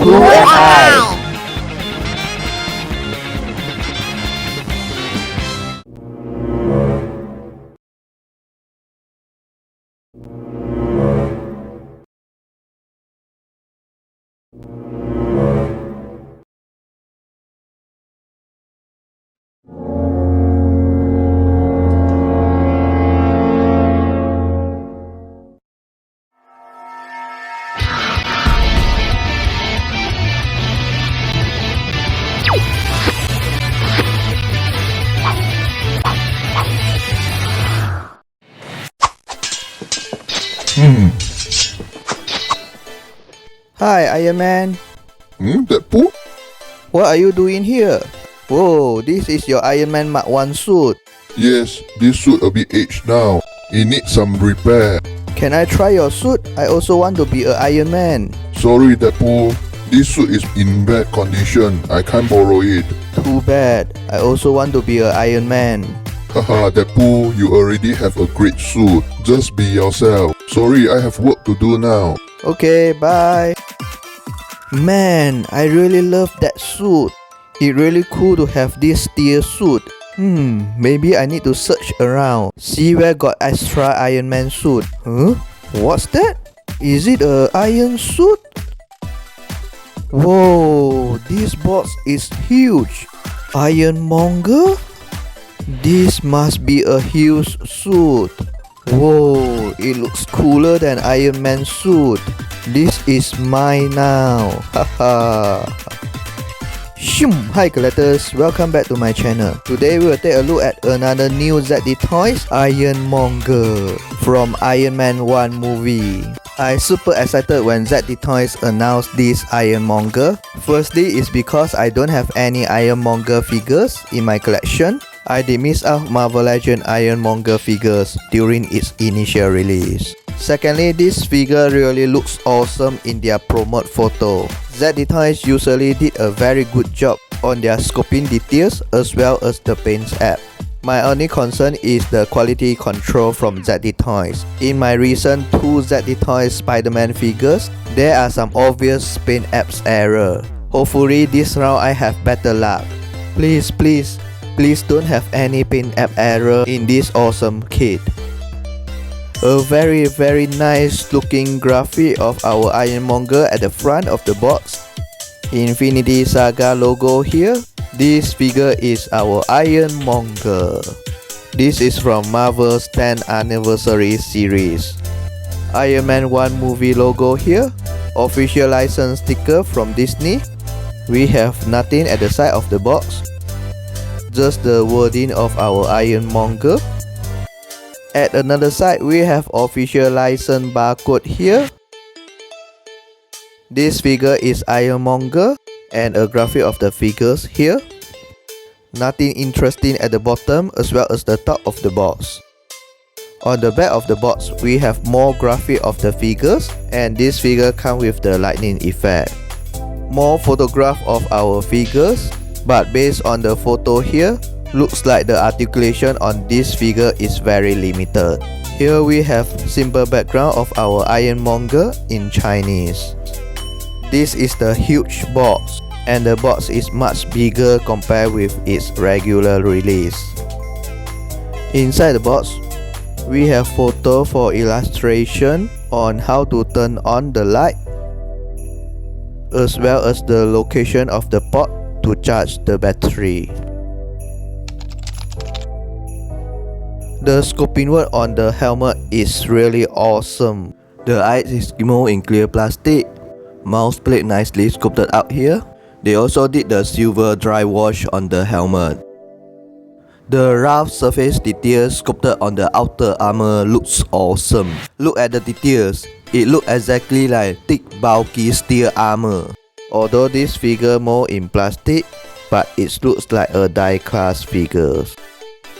Who am I? Hi, Iron Man. Deadpool? What are you doing here? Whoa, this is your Iron Man Mark 1 suit. Yes, this suit a bit aged now. It needs some repair. Can I try your suit? I also want to be a Iron Man. Sorry, Deadpool. This suit is in bad condition. I can't borrow it. Too bad. I also want to be a Iron Man. Haha, Deadpool, you already have a great suit. Just be yourself. Sorry, I have work to do now. Okay, bye. Man, I really love that suit. It's really cool to have this steel suit. Maybe I need to search around. See where got extra Iron Man suit. Huh? What's that? Is it a iron suit? Whoa, this box is huge. Iron Monger? This must be a huge suit. Whoa, it looks cooler than Iron Man suit. This is mine now. Haha. Hi collectors, welcome back to my channel. Today we will take a look at another new ZD Toys Ironmonger from Iron Man 1 movie. I'm super excited when ZD Toys announced this Ironmonger. Firstly is because I don't have any Ironmonger figures in my collection. I did miss out Marvel Legend Ironmonger figures during its initial release. Secondly, this figure really looks awesome in their promote photo. ZD Toys usually did a very good job on their sculpting details as well as the paint app. My only concern is the quality control from ZD Toys. In my recent 2 ZD Toys Spider-Man figures, there are some obvious paint apps error. Hopefully this round I have better luck. Please don't have any paint app error in this awesome kit. A very nice looking graphic of our Ironmonger at the front of the box. Infinity Saga logo here. This figure is our Ironmonger. This is from Marvel's 10th anniversary series. Iron Man 1 movie logo here. Official license sticker from Disney. We have nothing at the side of the box. Just the wording of our Ironmonger. At another side, we have official license barcode here. This figure is Ironmonger and a graphic of the figures here. Nothing interesting at the bottom as well as the top of the box. On the back of the box, we have more graphic of the figures and this figure comes with the lightning effect. More photograph of our figures, but based on the photo here, looks like the articulation on this figure is very limited. Here we have simple background of our Ironmonger in Chinese. This is the huge box and the box is much bigger compared with its regular release. Inside the box, we have photo for illustration on how to turn on the light as well as the location of the port to charge the battery. The sculpting work on the helmet is really awesome. The eyes is Eskimo in clear plastic. Mouse plate nicely sculpted out here. They also did the silver dry wash on the helmet. The rough surface details sculpted on the outer armor looks awesome. Look at the details. It looks exactly like thick bulky steel armor. Although this figure more in plastic, but it looks like a die cast figure.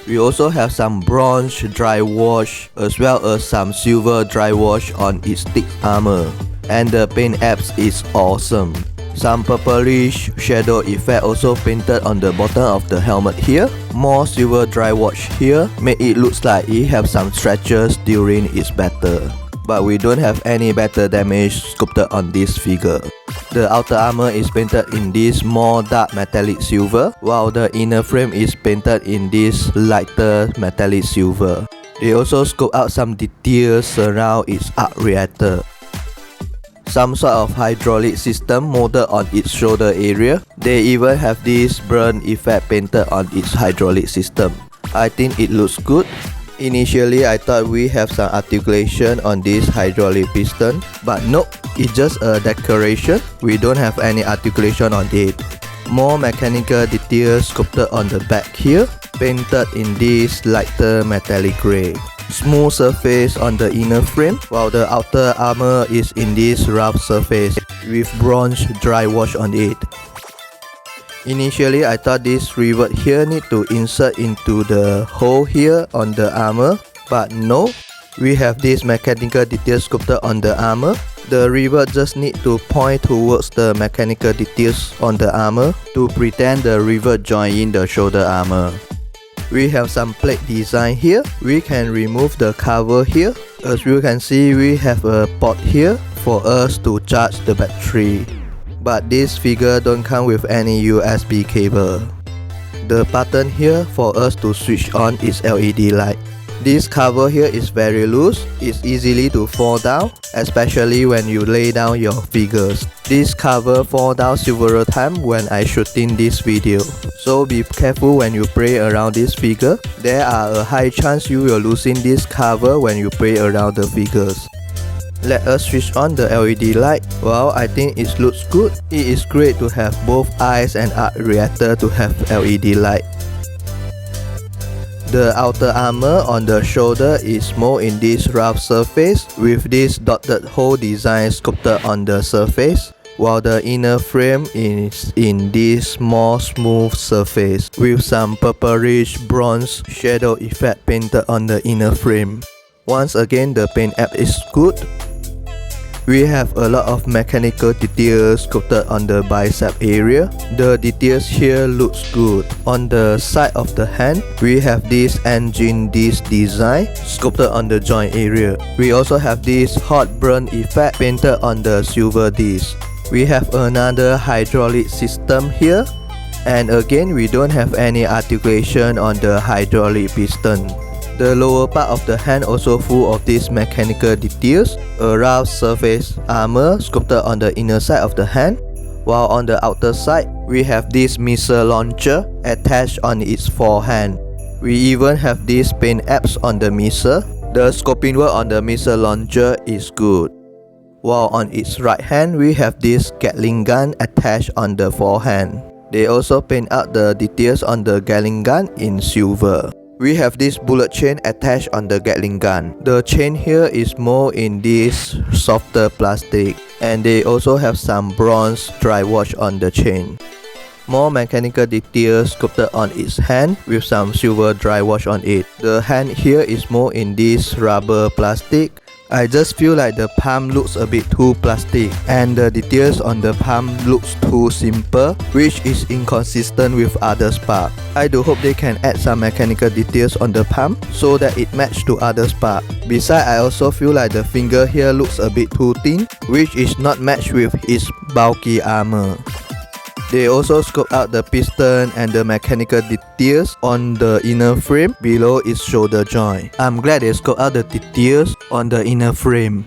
We also have some bronze dry wash as well as some silver dry wash on its thick armor. And the paint apps is awesome. Some purplish shadow effect also painted on the bottom of the helmet here. More silver dry wash here make it looks like it have some stretches during its battle. but we don't have any battle damage sculpted on this figure. The outer armor is painted in this more dark metallic silver, while the inner frame is painted in this lighter metallic silver. They also sculpt out some details around its arc reactor. Some sort of hydraulic system molded on its shoulder area. They even have this burn effect painted on its hydraulic system. I think it looks good. Initially, I thought we have some articulation on this hydraulic piston, but nope, it's just a decoration. We don't have any articulation on it. More mechanical details sculpted on the back here, painted in this lighter metallic grey. Smooth surface on the inner frame, while the outer armor is in this rough surface with bronze dry wash on it. Initially, I thought this rivet here need to insert into the hole here on the armor, but no, we have this mechanical details sculpted on the armor. The rivet just need to point towards the mechanical details on the armor to pretend the rivet join in the shoulder armor. We have some plate design here. We can remove the cover here. As you can see, we have a port here for us to charge the battery. But this figure don't come with any USB cable. The button here for us to switch on is LED light. This cover here is very loose. It's easily to fall down, especially when you lay down your figures. This cover fall down several times when I shooting this video. So be careful when you play around this figure. There are a high chance you will losing this cover when you play around the figures. Let us switch on the LED light. Well, I think it looks good. It is great to have both eyes and arc reactor to have LED light. The outer armor on the shoulder is more in this rough surface with this dotted hole design sculpted on the surface, while the inner frame is in this more smooth surface with some purplish bronze shadow effect painted on the inner frame. Once again, the paint app is good. We have a lot of mechanical details sculpted on the bicep area. The details here looks good. On the side of the hand, we have this engine disc design sculpted on the joint area. We also have this hot burn effect painted on the silver disc. We have another hydraulic system here. And again, we don't have any articulation on the hydraulic piston. The lower part of the hand also full of these mechanical details, a rough surface armor sculpted on the inner side of the hand, while on the outer side, we have this missile launcher attached on its forehand. We even have these paint apps on the missile. The scoping work on the missile launcher is good. While on its right hand, we have this Gatling gun attached on the forehand. They also paint out the details on the Gatling gun in silver. We have this bullet chain attached on the Gatling gun. The chain here is more in this softer plastic, and they also have some bronze dry wash on the chain. More mechanical details sculpted on its hand with some silver dry wash on it. The hand here is more in this rubber plastic. I just feel like the palm looks a bit too plastic, and the details on the palm looks too simple, which is inconsistent with other parts. I do hope they can add some mechanical details on the palm so that it matches to other parts. Besides, I also feel like the finger here looks a bit too thin, which is not matched with its bulky armor. They also sculpt out the piston and the mechanical details on the inner frame below its shoulder joint. I'm glad they sculpt out the details on the inner frame.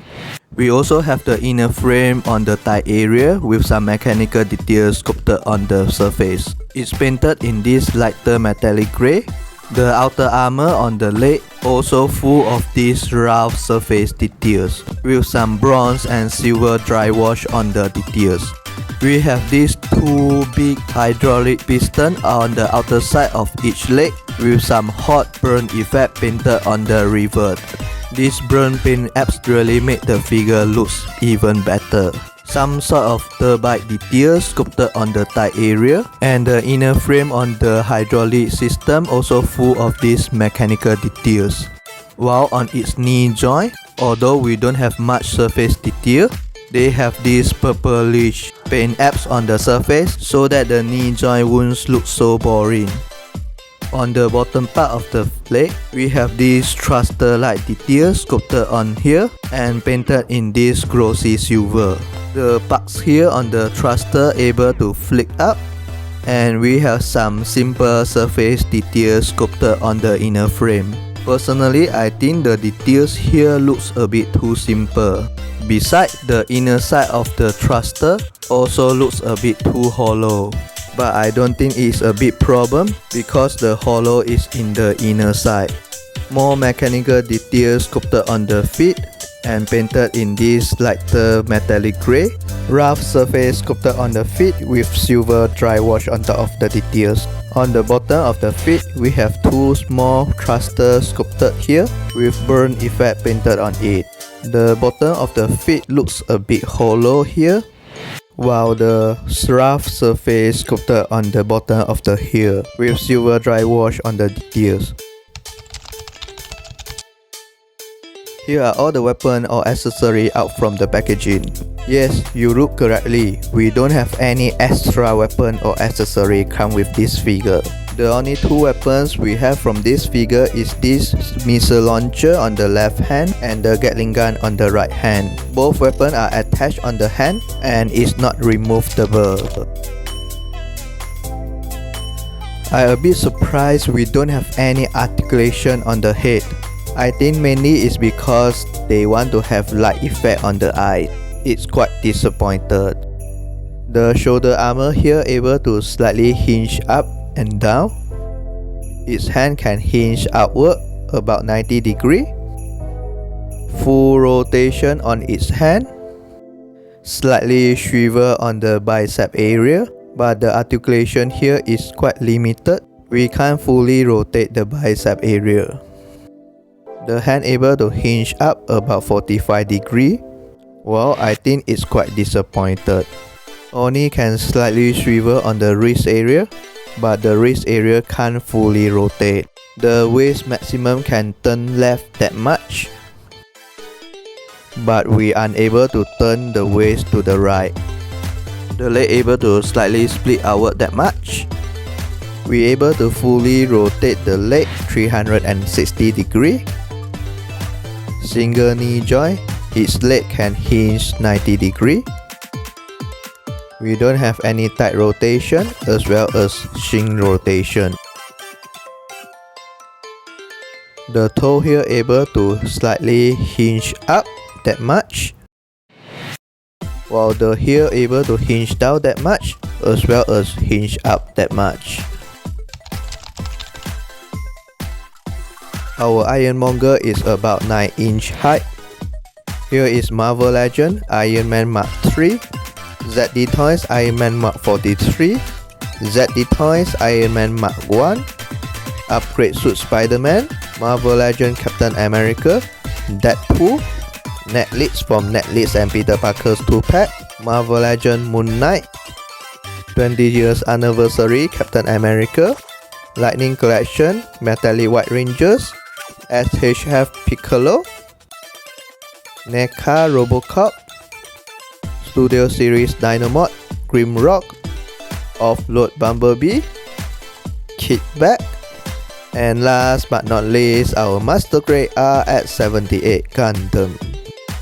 We also have the inner frame on the thigh area with some mechanical details sculpted on the surface. It's painted in this lighter metallic grey. The outer armor on the leg also full of these rough surface details with some bronze and silver dry wash on the details. We have these two big hydraulic pistons on the outer side of each leg with some hot burn effect painted on the rivet. This burn paint apps really make the figure look even better. Some sort of turbine details sculpted on the thigh area, and the inner frame on the hydraulic system also full of these mechanical details. While on its knee joint, although we don't have much surface detail, they have these purplish paint apps on the surface so that the knee joint won't look so boring. On the bottom part of the leg, we have this thruster-like detail sculpted on here and painted in this glossy silver. The parts here on the thruster able to flick up, and we have some simple surface details sculpted on the inner frame. Personally, I think the details here looks a bit too simple. Besides, the inner side of the thruster also looks a bit too hollow. But I don't think it's a big problem because the hollow is in the inner side. More mechanical details sculpted on the feet and painted in this lighter metallic grey. Rough surface sculpted on the feet with silver dry wash on top of the details. On the bottom of the feet, we have two small thrusters sculpted here with burn effect painted on it. The bottom of the feet looks a bit hollow here, while the rough surface sculpted on the bottom of the heel with silver dry wash on the details. Here are all the weapon or accessory out from the packaging. Yes, you look correctly, we don't have any extra weapon or accessory come with this figure. The only two weapons we have from this figure is this missile launcher on the left hand and the Gatling gun on the right hand. Both weapons are attached on the hand and is not removable. I'm a bit surprised we don't have any articulation on the head. I think mainly it's because they want to have light effect on the eye. It's quite disappointed. The shoulder armor here able to slightly hinge up and down. Its hand can hinge outward about 90 degrees. Full rotation on its hand. Slightly swivel on the bicep area, but the articulation here is quite limited. We can't fully rotate the bicep area. The hand able to hinge up about 45 degrees. Well, I think it's quite disappointed. Only can slightly swivel on the wrist area, but the wrist area can't fully rotate. The waist maximum can turn left that much, but we unable to turn the waist to the right. The leg able to slightly split outward that much. We able to fully rotate the leg 360 degrees. Single knee joint, its leg can hinge 90 degrees. We don't have any tight rotation as well as shin rotation. The toe here able to slightly hinge up that much, while the heel able to hinge down that much as well as hinge up that much. Our Ironmonger is about 9-inch height. Here is Marvel Legend Ironman Mark 3, ZD Toys Ironman Mark 43, ZD Toys Ironman Mark 1, Upgrade Suit Spider-Man, Marvel Legend Captain America, Deadpool, Netlits from Netlits and Peter Parker's 2-pack, Marvel Legend Moon Knight, 20 years anniversary Captain America, Lightning Collection Metallic White Rangers, SHF Piccolo, NECA Robocop, Studio Series Dynamite, Grimrock, Offload Bumblebee, Kickback, and last but not least, our Master Grade RX-78 Gundam.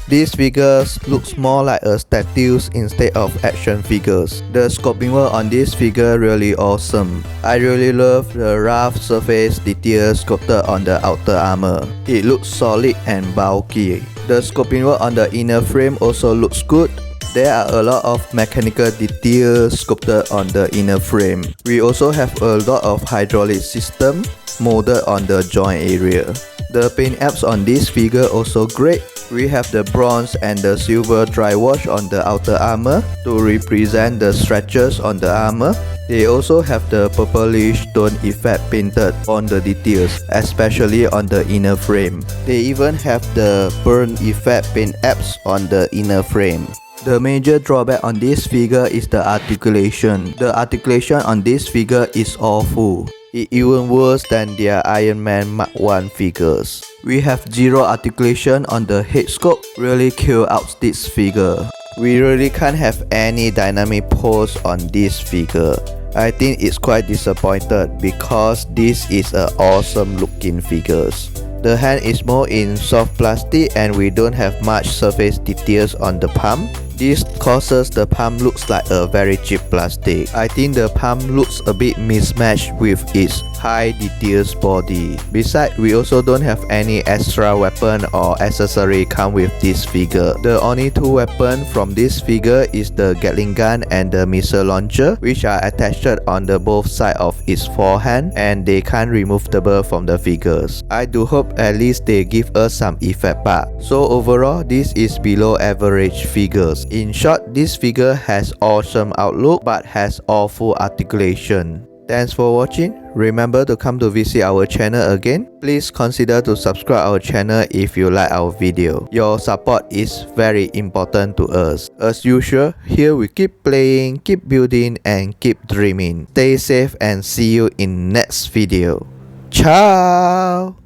These figures looks more like a statues instead of action figures. The sculpting work on this figure really awesome. I really love the rough surface details sculpted on the outer armor. It looks solid and bulky. The sculpting work on the inner frame also looks good. There are a lot of mechanical details sculpted on the inner frame. We also have a lot of hydraulic system molded on the joint area. The paint apps on this figure also great. We have the bronze and the silver dry wash on the outer armor to represent the stretches on the armor. They also have the purplish tone effect painted on the details, especially on the inner frame. They even have the burn effect paint apps on the inner frame. The major drawback on this figure is the articulation. The articulation on this figure is awful. It's even worse than their Ironman Mark 1 figures. We have zero articulation on the head sculpt, really kill out this figure. We really can't have any dynamic pose on this figure. I think it's quite disappointed because this is a awesome looking figures. The hand is more in soft plastic and we don't have much surface details on the palm. This causes the palm looks like a very cheap plastic. I think the palm looks a bit mismatched with its high details body. Besides, we also don't have any extra weapon or accessory come with this figure. The only two weapons from this figure is the Gatling gun and the missile launcher, which are attached on the both sides of its forehand and they can't removable from the figures. I do hope at least they give us some effect back. So overall, this is below average figures. In short, this figure has awesome outlook but has awful articulation. Thanks for watching. Remember to come to visit our channel again. Please consider to subscribe our channel if you like our video. Your support is very important to us. As usual, here we keep playing, keep building and keep dreaming. Stay safe and see you in next video. Ciao!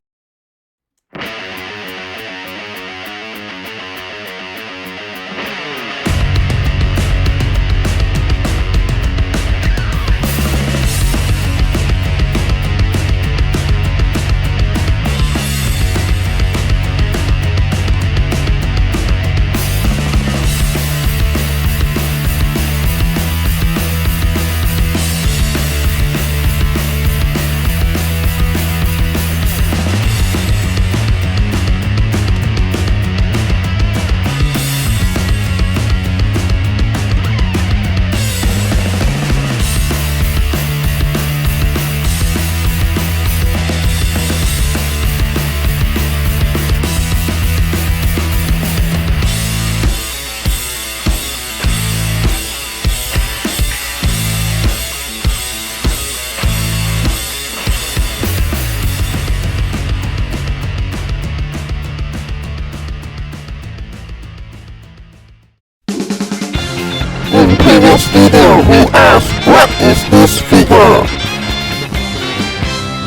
In previous video, we asked, what is this figure?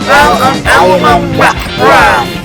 Well, an Ironman background.